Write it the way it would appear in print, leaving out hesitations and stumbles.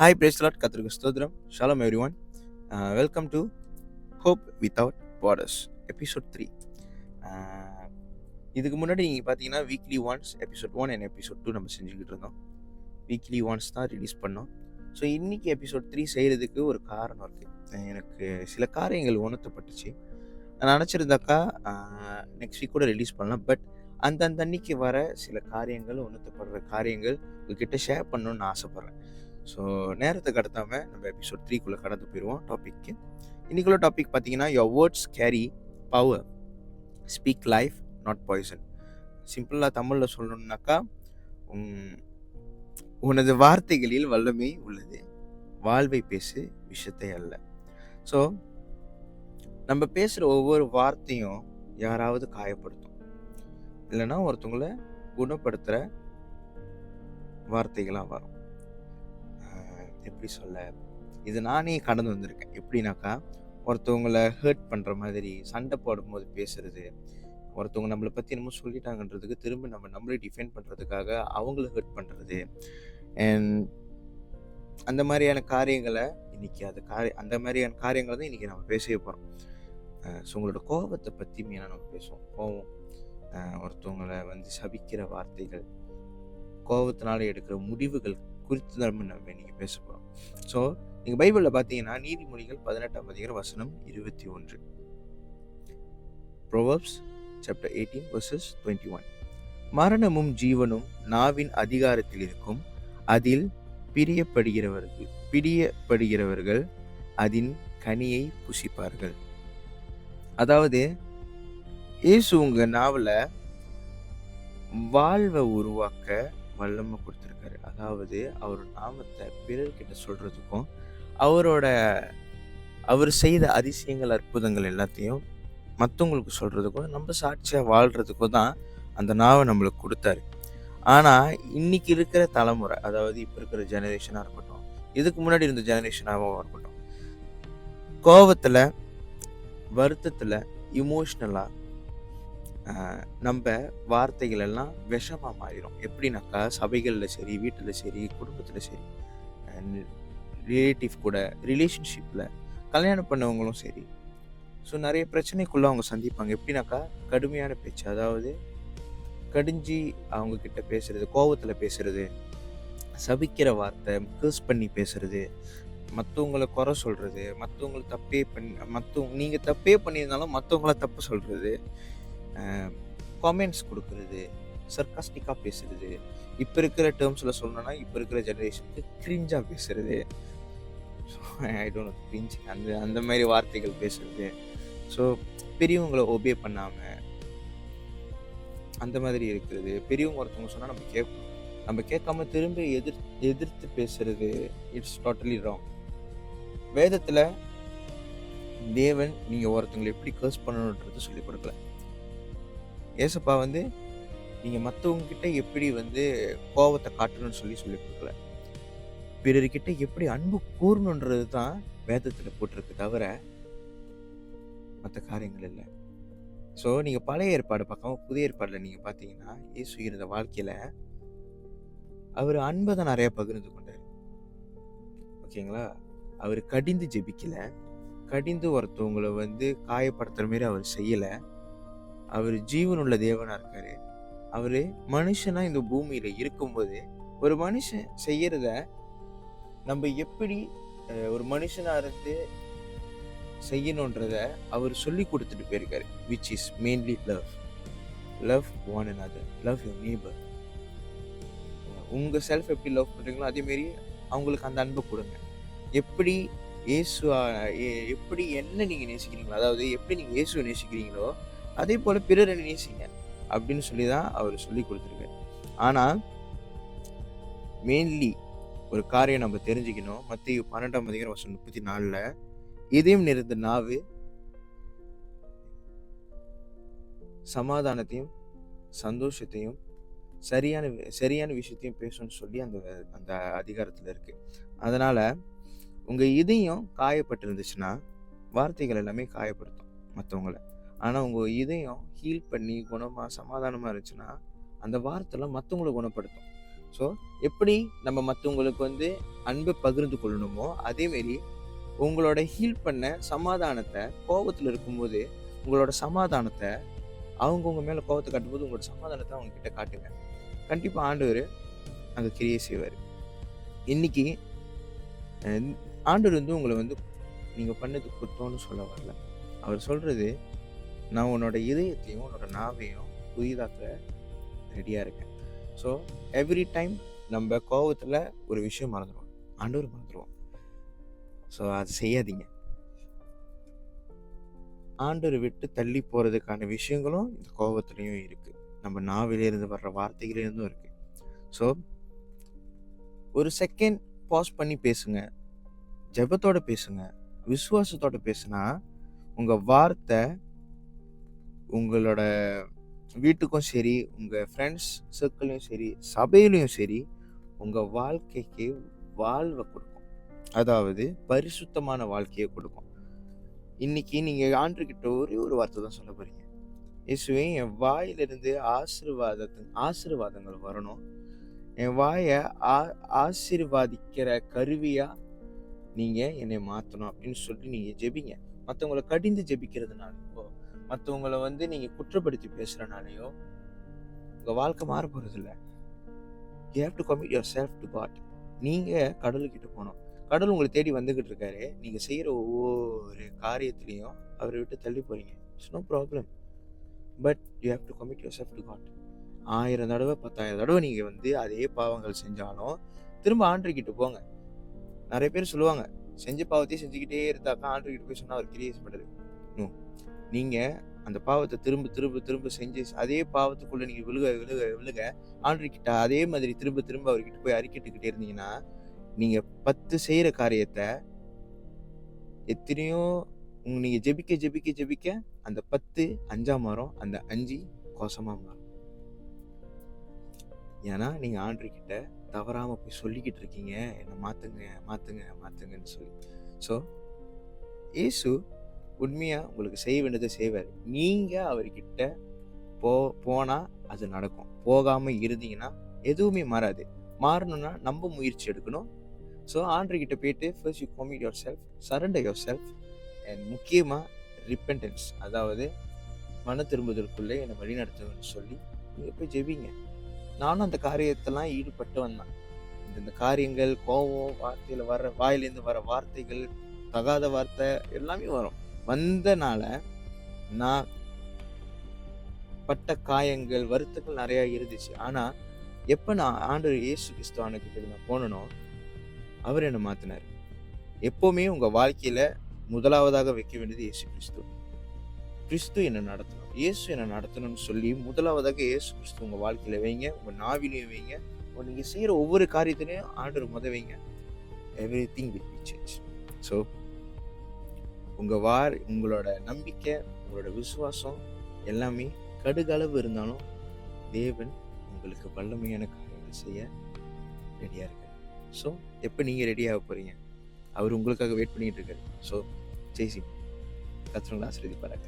Hi, praise the Lord, கர்த்தருக்கு ஸ்தோத்திரம். Shalom everyone. Welcome to hope without borders episode 3. இதுக்கு முன்னாடி நீங்கள் பார்த்தீங்கன்னா weekly once episode 1 and episode 2 நம்ம செஞ்சுக்கிட்டு இருந்தோம். வீக்லி ஒன்ஸ் தான் ரிலீஸ் பண்ணோம். ஸோ இன்றைக்கி எபிசோட் 3 செய்கிறதுக்கு ஒரு காரணம் இருக்குது. எனக்கு சில காரியங்கள் உணர்த்தப்பட்டுச்சு. நான் நினச்சிருந்தாக்கா நெக்ஸ்ட் வீக் கூட ரிலீஸ் பண்ணலாம். பட் அந்தந்த அன்னைக்கு வர சில காரியங்கள் உணர்த்தப்படுற காரியங்கள் உங்ககிட்ட ஷேர் பண்ணணுன்னு நான் ஆசைப்பட்றேன். ஸோ நேரத்தை கடத்தாமல் நம்ம எபிசோட் 3க்குள்ளே கடந்து போயிடுவோம் டாபிக்கு. இன்றைக்குள்ள டாபிக் பார்த்தீங்கன்னா your words carry power, speak life not poison. சிம்பிளாக தமிழில் சொல்லணுன்னாக்கா உனது வார்த்தைகளில் வல்லமை உள்ளது, வாழ்வை பேசு விஷயத்தை அல்ல. ஸோ நம்ம பேசுகிற ஒவ்வொரு வார்த்தையும் யாராவது காயப்படுத்தும், இல்லைன்னா ஒருத்தவங்கள குணப்படுத்துகிற வார்த்தைகளாக வரும். எப்படி சொல்ல, இது நானே கடந்து வந்திருக்கேன். எப்படின்னாக்கா, ஒருத்தவங்களை ஹர்ட் பண்ணுற மாதிரி சண்டை போடும்போது பேசுறது, ஒருத்தவங்க நம்மளை பற்றி என்னமோ சொல்லிட்டாங்கன்றதுக்கு திரும்ப நம்மளே டிஃபெண்ட் பண்ணுறதுக்காக அவங்கள ஹர்ட் பண்ணுறது, அண்ட் அந்த மாதிரியான காரியங்களை இன்றைக்கி அந்த மாதிரியான காரியங்களை தான் இன்றைக்கி நம்ம பேசவே போகிறோம். ஸோ உங்களோட கோபத்தை பற்றி மெயினாக நம்ம பேசுவோம். கோபம், ஒருத்தவங்களை சபிக்கிற வார்த்தைகள், கோபத்தினால எடுக்கிற முடிவுகள் குறித்து தான் நம்ம நீங்கள் பேச போகிறோம். ஸோ நீங்கள் பைபிளில் பார்த்தீங்கன்னா நீதிமொழிகள் 18ஆம் அதிகாரம் வசனம் 21, Proverbs chapter 18 verses 21. மரணமும் ஜீவனும் நாவின் அதிகாரத்தில் இருக்கும், அதில் பிரியப்படுகிறவர்கள் அதன் கனியை புசிப்பார்கள். அதாவது இயேசு உங்கள் நாவில் வாழ்வை உருவாக்க வல்லமை கொடுத்துருக்காரு. அதாவது அவர் நாமத்தை பிறர்கிட்ட சொல்கிறதுக்கும் அவர் செய்த அதிசயங்கள் அற்புதங்கள் எல்லாத்தையும் மற்றவங்களுக்கு சொல்கிறதுக்கும் நம்ம சாட்சியாக வாழ்கிறதுக்கும் தான் அந்த நாவை நம்மளுக்கு கொடுத்தாரு. ஆனால் இன்றைக்கி இருக்கிற தலைமுறை, அதாவது இப்போ இருக்கிற ஜெனரேஷனாக இருக்கட்டும், இதுக்கு முன்னாடி இருந்த ஜெனரேஷனாகவும் இருக்கட்டும், கோபத்தில், வருத்தத்தில், இமோஷ்னலாக நம்ம வார்த்தைகள் எல்லாம் விஷமாக மாறிடும். எப்படின்னாக்கா, சபைகளில் சரி, வீட்டில் சரி, குடும்பத்தில் சரி, ரிலேட்டிவ் கூட, ரிலேஷன்ஷிப்பில், கல்யாணம் பண்ணவங்களும் சரி, ஸோ நிறைய பிரச்சனைக்குள்ளே அவங்க சந்திப்பாங்க. எப்படின்னாக்கா, கடுமையான பேச்சு, அதாவது கடிஞ்சி அவங்கக்கிட்ட பேசுகிறது, கோபத்தில் பேசுகிறது, சபிக்கிற வார்த்தை, கர்ஸ் பண்ணி பேசுகிறது, மற்றவங்கள குறை சொல்கிறது, நீங்கள் தப்பே பண்ணியிருந்தாலும் மற்றவங்கள தப்பு சொல்கிறது, காமெண்ட்ஸ் கொடுக்கறது, சர்காஸ்டிக்காக பேசுறது, இப்போ இருக்கிற டேர்ம்ஸில் சொல்லணும்னா இப்போ இருக்கிற ஜெனரேஷனுக்கு கிரிஞ்சாக பேசுறது, ஐ டோன்ட் நோ, கிரிஞ்ச், அந்த மாதிரி வார்த்தைகள் பேசுறது. ஸோ பெரியவங்களை ஒபே பண்ணாமல் அந்த மாதிரி இருக்கிறது. பெரியவங்க ஒருத்தவங்க சொன்னால் நம்ம கேட்காம திரும்ப எதிர்த்து பேசுறது, இட்ஸ் டோட்டலி ராங். வேதத்தில் தேவன் நீங்கள் ஒருத்தவங்களை எப்படி கர்ஸ் பண்ணணுன்றது சொல்லிக் கொடுக்கல. ஏசப்பா நீங்கள் மற்றவங்கக்கிட்ட எப்படி கோபத்தை காட்டணும்னு சொல்லி கொடுக்கல. பிறர்கிட்ட எப்படி அன்பு கூறணுன்றது தான் வேதத்தில் போட்டிருக்கு, தவிர மற்ற காரியங்கள் இல்லை. ஸோ நீங்கள் பழைய ஏற்பாடு பார்க்காம புதிய ஏற்பாடில் நீங்கள் பார்த்தீங்கன்னா, இயேசு இருந்த வாழ்க்கையில் அவர் அன்பை தான் நிறையா பகிர்ந்து கொண்டார். ஓகேங்களா? அவர் கடிந்து ஜெபிக்கலை, கடிந்து ஒருத்தவங்களை காயப்படுத்துகிற மாரி அவர் செய்யலை. அவர் ஜீவனுள்ள தேவனாக இருக்கார். அவர் மனுஷனாக இந்த பூமியில் இருக்கும்போது ஒரு மனுஷன் செய்கிறத நம்ம எப்படி ஒரு மனுஷனாக இருந்து செய்யணுன்றத அவர் சொல்லி கொடுத்துட்டு போயிருக்காரு. Which is mainly love one another, love your neighbour. உங்கள் செல்ஃப் எப்படி லவ் பண்ணுறீங்களோ அதேமாரி அவங்களுக்கு அந்த அன்பை கொடுங்க. எப்படி எப்படி என்ன நீங்கள் நேசிக்கிறீங்களோ, அதாவது எப்படி நீங்கள் இயேசுவை நேசிக்கிறீங்களோ அதே போல் பிறரை நேசிங்க அப்படின்னு சொல்லி தான் அவர் சொல்லி கொடுத்துருக்காரு. ஆனால் மெயின்லி ஒரு காரியம் நம்ம தெரிஞ்சுக்கணும். மத்தேயு 12ஆம் அதிகாரம் வசனம் 34, இதயம் நிறைந்த நாவு சமாதானத்தையும் சந்தோஷத்தையும் சரியான விஷயத்தையும் பேசணும்னு சொல்லி அந்த அதிகாரத்தில் இருக்குது. அதனால் உங்கள் இதயம் காயப்பட்டிருந்துச்சுன்னா வார்த்தைகள் எல்லாமே காயப்படுத்தும் மற்றவங்களை. ஆனால் உங்கள் இதயம் ஹீல் பண்ணி குணமாக சமாதானமாக இருந்துச்சுன்னா அந்த வார்த்தைலாம் மற்றவங்களை குணப்படுத்தும். ஸோ எப்படி நம்ம மற்றவங்களுக்கு வந்து அன்பை பகிர்ந்து கொள்ளணுமோ அதேமாரி உங்களோட ஹீல் பண்ண சமாதானத்தை கோபத்தில் இருக்கும்போது உங்களோட சமாதானத்தை அவங்க உங்கள் மேலே கோபத்தை காட்டும்போது உங்களோட சமாதானத்தை அவங்க கிட்ட காட்டுங்க. கண்டிப்பாக ஆண்டவர் அங்கே கிரியை செய்வார். இன்னைக்கு ஆண்டவர் வந்து உங்களை வந்து நீங்கள் பண்ணது குத்தோன்னு சொல்ல வரல. அவர் சொல்கிறது, நான் உன்னோட இதயத்தையும் உன்னோட நாவையும் புதிதாக்க ரெடியாக இருக்கேன். ஸோ எவ்ரி டைம் நம்ம கோபத்தில் ஒரு விஷயம் மறந்துடுவோம், ஆண்டவர் மறந்துடுவோம். ஸோ அது செய்யாதீங்க. ஆண்டவர் விட்டு தள்ளி போகிறதுக்கான விஷயங்களும் இந்த கோபத்துலேயும் இருக்குது, நம்ம நாவிலேருந்து வர்ற வார்த்தைகளிலிருந்தும் இருக்குது. ஸோ ஒரு செகண்ட் பாஸ் பண்ணி பேசுங்க, ஜெபத்தோட பேசுங்க, விசுவாசத்தோட பேசுனா உங்கள் வார்த்தை உங்களோட வீட்டுக்கும் சரி, உங்கள் ஃப்ரெண்ட்ஸ் சர்க்கிள்லையும் சரி, சபையிலையும் சரி, உங்கள் வாழ்க்கைக்கு வாழ்வை கொடுக்கும். அதாவது பரிசுத்தமான வாழ்க்கையை கொடுக்கும். இன்னைக்கு நீங்கள் ஆண்டவர்கிட்ட ஒரே ஒரு வார்த்தை தான் சொல்ல போறீங்க. இயேசுவே, என் வாயிலிருந்து ஆசீர்வாதங்கள் வரணும். என் வாயை ஆசீர்வாதிக்கிற கருவியா நீங்க என்னை மாற்றணும் அப்படின்னு சொல்லி நீங்க ஜெபிங்க. மற்றவங்களை கடிந்து ஜெபிக்கிறதுனாலையோ, மற்றவங்களை வந்து நீங்க குற்றப்படுத்தி பேசுறனாலையோ உங்க வாழ்க்கை மாற போறது இல்லை. You have to commit yourself to God. நீங்க கடலுக்கிட்ட போகணும். கடல் உங்களை தேடி வந்துகிட்டு இருக்காரு. நீங்க செய்யற ஒவ்வொரு காரியத்திலையும் அவரை விட்டு தள்ளி போறீங்க. It's no problem, but you have to commit yourself to God. 1000 தடவை 10,000 தடவை நீங்க வந்து அதே பாவங்கள் செஞ்சாலும் திரும்ப ஆண்டவர்கிட்ட போங்க. நிறைய பேர் சொல்லுவாங்க, செஞ்ச பாவத்தையே செஞ்சுக்கிட்டே இருந்தாக்கா ஆண்டவர்கிட்ட போய் சொன்னா அவர் கிரியை செய்யப்படுது. நீங்க அந்த பாவத்தை திரும்ப திரும்ப திரும்ப செஞ்சு அதே பாவத்துக்குள்ள நீங்க விழுக விழுக விழுக ஆண்டவர்கிட்ட அதே மாதிரி திரும்ப திரும்ப அவர்கிட்ட போய் அறிக்கிட்டுக்கிட்டே இருந்தீங்கன்னா, நீங்க 10 செய்யற காரியத்தை எத்தனையோ நீங்க ஜெபிக்க ஜெபிக்க ஜெபிக்க அந்த 10 5ஆ மாறும், அந்த 5 கோசமா மாறும். ஏன்னா நீங்க ஆண்டவர்கிட்ட தவறாம போய் சொல்லிக்கிட்டு இருக்கீங்க, என்னை மாத்துங்க மாத்துங்க மாத்துங்கன்னு சொல்லி. ஸோ இயேசு உண்மையா உங்களுக்கு செய்ய வேண்டியதை செய்வார். நீங்க அவர்கிட்ட போனா அது நடக்கும். போகாம இருந்தீங்கன்னா எதுவுமே மாறாது. மாறணும்னா நம்ம முயற்சி எடுக்கணும். ஸோ ஆண்டவர்கிட்ட போயிட்டு first you commit your self, surrender your self, and முக்கியமாக ரிப்பெண்டன்ஸ், அதாவது மன திரும்புதலுக்குள்ளே என்னை வழிநடத்துன்னு சொல்லி நீங்கள் போய் ஜெபிங்க. நானும் அந்த காரியத்தெல்லாம் ஈடுபட்டு வந்தேன். இந்த காரியங்கள், கோபம், வார்த்தையில் வர வாயிலேருந்து வர வார்த்தைகள், தகாத வார்த்தை எல்லாமே வரும். வந்தனால நான் பட்ட காயங்கள், வருத்தங்கள் நிறையா இருந்துச்சு. ஆனால் எப்போ நான் ஆண்டவர் இயேசு கிறிஸ்துவானுக்கிட்ட நான் போனனோ அவர் என்னை மாற்றினார். எப்போவுமே உங்கள் வாழ்க்கையில் முதலாவதாக வைக்க வேண்டியது இயேசு கிறிஸ்து. கிறிஸ்து என்னை நடத்தணும், இயேசு என்னை நடத்தணும்னு சொல்லி முதலாவதாக இயேசு கிறிஸ்து உங்கள் வாழ்க்கையில் வைங்க, உங்கள் நாவிலையும் வைங்க, நீங்கள் செய்கிற ஒவ்வொரு காரியத்திலையும் ஆண்டவர் வைங்க. Everything will be change. So உங்களோட நம்பிக்கை, உங்களோட விசுவாசம் எல்லாமே கடுகளவு இருந்தாலும் தேவன் உங்களுக்கு வல்லமையான காரியங்கள் செய்ய ரெடியாக இருக்காரு. ஸோ எப்போ நீங்கள் ரெடியாக போகிறீங்க? அவர் உங்களுக்காக வெயிட் பண்ணிட்டு இருக்காரு. ஸோ ஜெய்சி கர்த்தர் உங்களை ஆசீர்வதிப்பாராக.